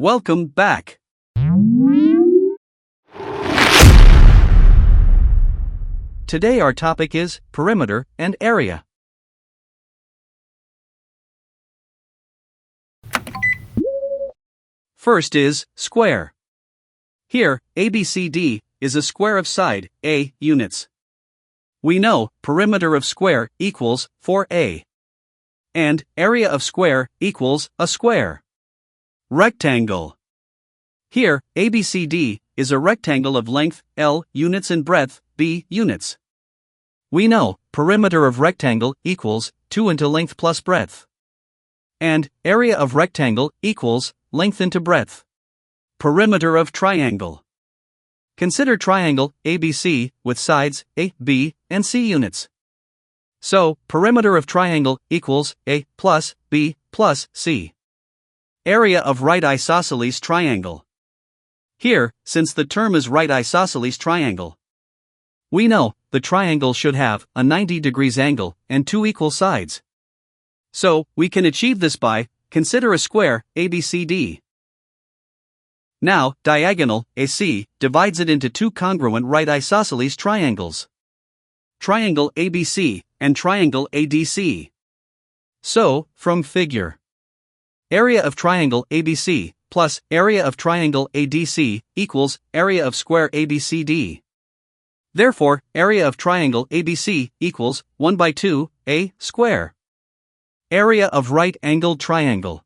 Welcome back. Today our topic is perimeter and area. First is square. Here, ABCD is a square of side A units. We know perimeter of square equals 4A. And area of square equals a square. Rectangle. Here, ABCD is a rectangle of length L units and breadth B units. We know perimeter of rectangle equals 2 into length plus breadth. And area of rectangle equals length into breadth. Perimeter of triangle. Consider triangle ABC with sides A, B, and C units. So, perimeter of triangle equals A plus B plus C. Area of right isosceles triangle. Here, since the term is right isosceles triangle, we know the triangle should have a 90 degrees angle and 2 equal sides. So, we can achieve this by consider a square ABCD. Now, diagonal AC divides it into two congruent right isosceles triangles. Triangle ABC and triangle ADC. So, from figure, area of triangle ABC plus area of triangle ADC equals area of square ABCD. Therefore, area of triangle ABC equals 1 by 2 A square. Area of right-angled triangle.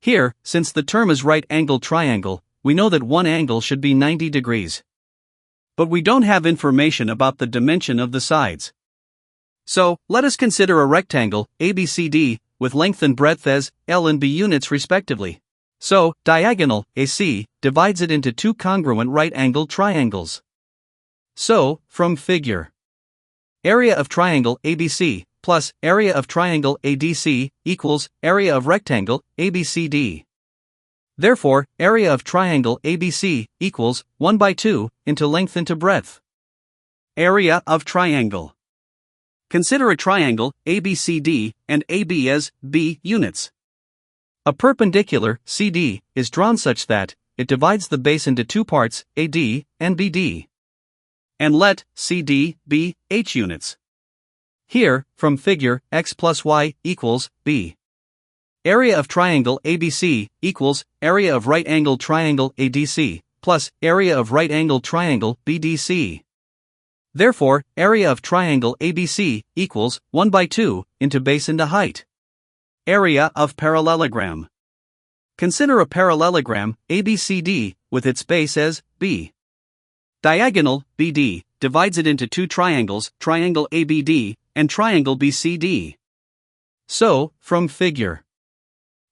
Here, since the term is right-angled triangle, we know that one angle should be 90 degrees. But we don't have information about the dimension of the sides. So, let us consider a rectangle, ABCD, with length and breadth as L and B units respectively. So, diagonal AC divides it into two congruent right-angled triangles. So, from figure, area of triangle ABC plus area of triangle ADC equals area of rectangle ABCD. Therefore, area of triangle ABC equals 1 by 2 into length into breadth. Area of triangle. Consider a triangle ABCD and AB as B units. A perpendicular CD is drawn such that it divides the base into two parts AD and BD. And let CD be H units. Here, from figure, x plus y equals b. Area of triangle ABC equals area of right-angled triangle ADC plus area of right-angled triangle BDC. Therefore, area of triangle ABC equals 1 by 2 into base into height. Area of parallelogram. Consider a parallelogram ABCD with its base as B. Diagonal BD divides it into two triangles, triangle ABD and triangle BCD. So, from figure,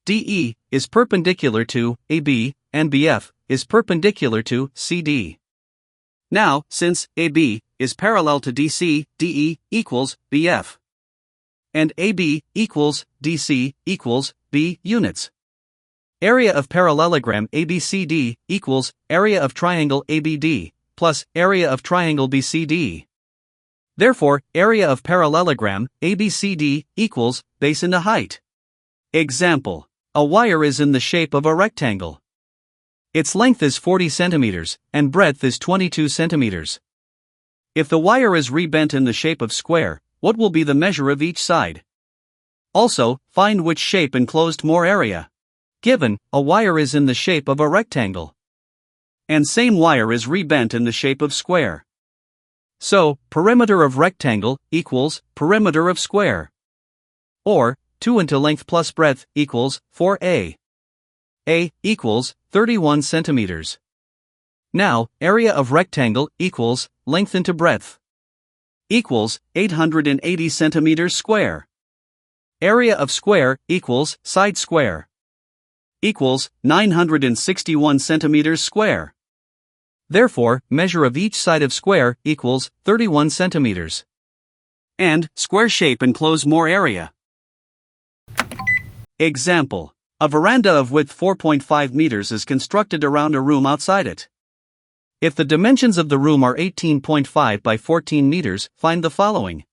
DE is perpendicular to AB and BF is perpendicular to CD. Now, since AB is parallel to DC, DE equals BF. And AB equals DC equals B units. Area of parallelogram ABCD equals area of triangle ABD plus area of triangle BCD. Therefore, area of parallelogram ABCD equals base into height. Example. A wire is in the shape of a rectangle. Its length is 40 centimeters and breadth is 22 centimeters. If the wire is rebent in the shape of square, what will be the measure of each side? Also, find which shape enclosed more area. Given, a wire is in the shape of a rectangle. And same wire is rebent in the shape of square. So, perimeter of rectangle equals perimeter of square. Or, 2 into length plus breadth equals 4A. A equals 31 centimeters. Now, area of rectangle equals length into breadth equals 880 centimeters square. Area of square equals side square equals 961 centimeters square. Therefore, measure of each side of square equals 31 centimeters. And square shape enclose more area. Example. A veranda of width 4.5 meters is constructed around a room outside it. If the dimensions of the room are 18.5 by 14 meters, find the following.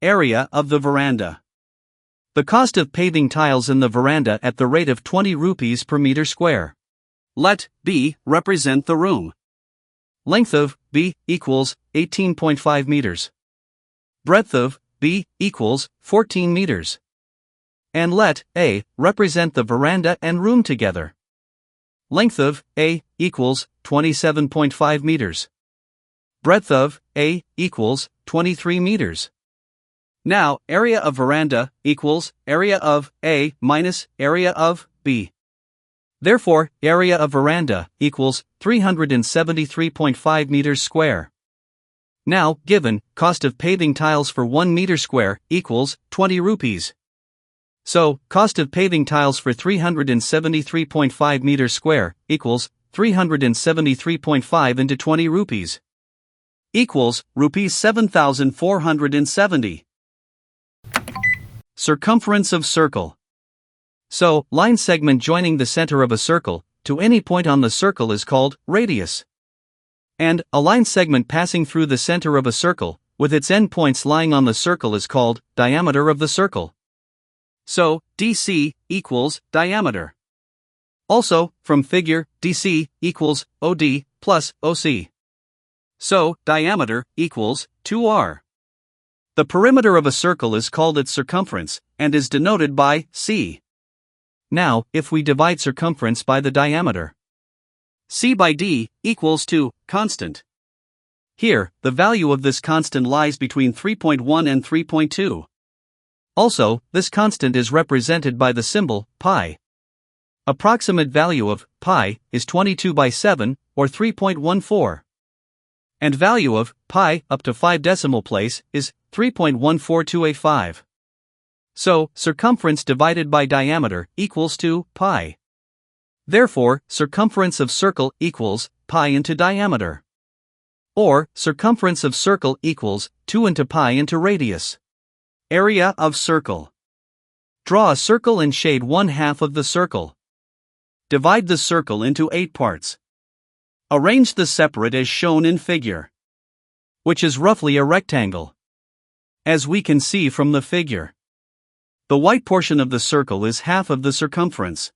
Area of the veranda. The cost of paving tiles in the veranda at the rate of 20 rupees per meter square. Let B represent the room. Length of B equals 18.5 meters. Breadth of B equals 14 meters. And let A represent the veranda and room together. Length of A equals 27.5 meters. Breadth of A equals 23 meters. Now, area of veranda equals area of A minus area of B. Therefore, area of veranda equals 373.5 meters square. Now, given, cost of paving tiles for 1 meter square equals 20 rupees. So, cost of paving tiles for 373.5 meters square equals 373.5 into 20 rupees. Equals rupees 7,470. Circumference of circle. So, line segment joining the center of a circle to any point on the circle is called radius. And a line segment passing through the center of a circle, with its endpoints lying on the circle, is called diameter of the circle. So, DC equals diameter. Also, from figure, DC equals OD plus OC. So, diameter equals 2R. The perimeter of a circle is called its circumference, and is denoted by C. Now, if we divide circumference by the diameter, C by D equals to constant. Here, the value of this constant lies between 3.1 and 3.2. Also, this constant is represented by the symbol pi. Approximate value of pi is 22 by 7, or 3.14. And value of pi up to 5 decimal place is 3.14285. So, circumference divided by diameter equals to pi. Therefore, circumference of circle equals pi into diameter. Or, circumference of circle equals 2 into pi into radius. Area of circle. Draw a circle and shade 1/2 of the circle. Divide the circle into 8 parts. Arrange the separate as shown in figure, which is roughly a rectangle. As we can see from the figure, the white portion of the circle is half of the circumference,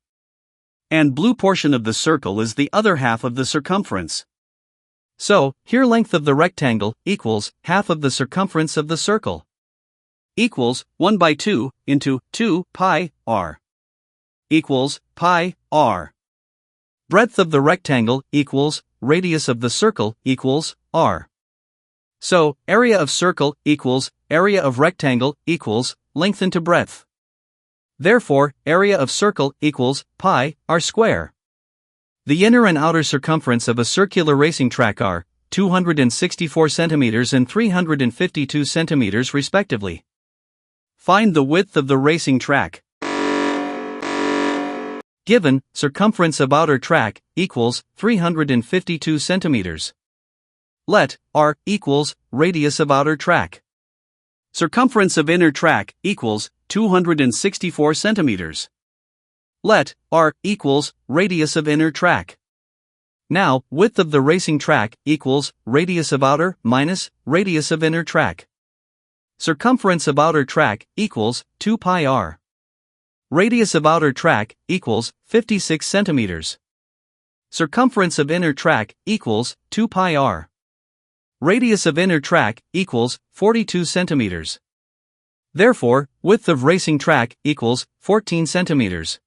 and blue portion of the circle is the other half of the circumference. So, here length of the rectangle equals half of the circumference of the circle. Equals 1 by 2 into 2 pi r. Equals pi r. Breadth of the rectangle equals radius of the circle equals r. So, area of circle equals area of rectangle equals length into breadth. Therefore, area of circle equals pi r square. The inner and outer circumference of a circular racing track are 264 centimeters and 352 centimeters respectively. Find the width of the racing track. Given, circumference of outer track equals 352 centimeters. Let r equals radius of outer track. Circumference of inner track equals 264 centimeters. Let r equals radius of inner track. Now, width of the racing track equals radius of outer minus radius of inner track. Circumference of outer track equals 2 pi r. Radius of outer track equals 56 centimeters. Circumference of inner track equals 2 pi r. Radius of inner track equals 42 centimeters. Therefore, width of racing track equals 14 centimeters.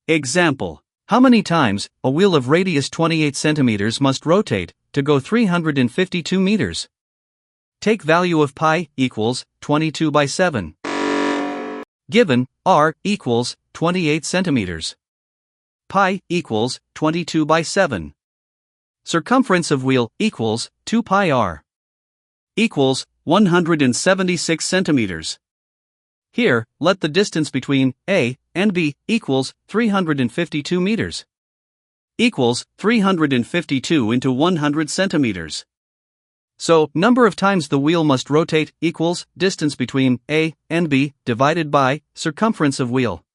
Example: how many times a wheel of radius 28 centimeters must rotate to go 352 meters? Take value of pi equals 22 by 7. Given, r equals 28 centimeters. Pi equals 22 by 7. Circumference of wheel equals 2 pi r. Equals 176 centimeters. Here, let the distance between A and B equals 352 meters. Equals 352 into 100 centimeters. So, number of times the wheel must rotate equals distance between A and B divided by circumference of wheel.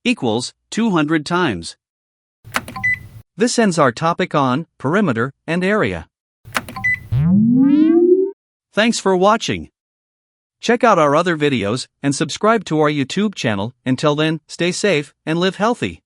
Equals 200 times. This ends our topic on perimeter and area. Thanks for watching. Check out our other videos and subscribe to our YouTube channel. Until then, stay safe and live healthy.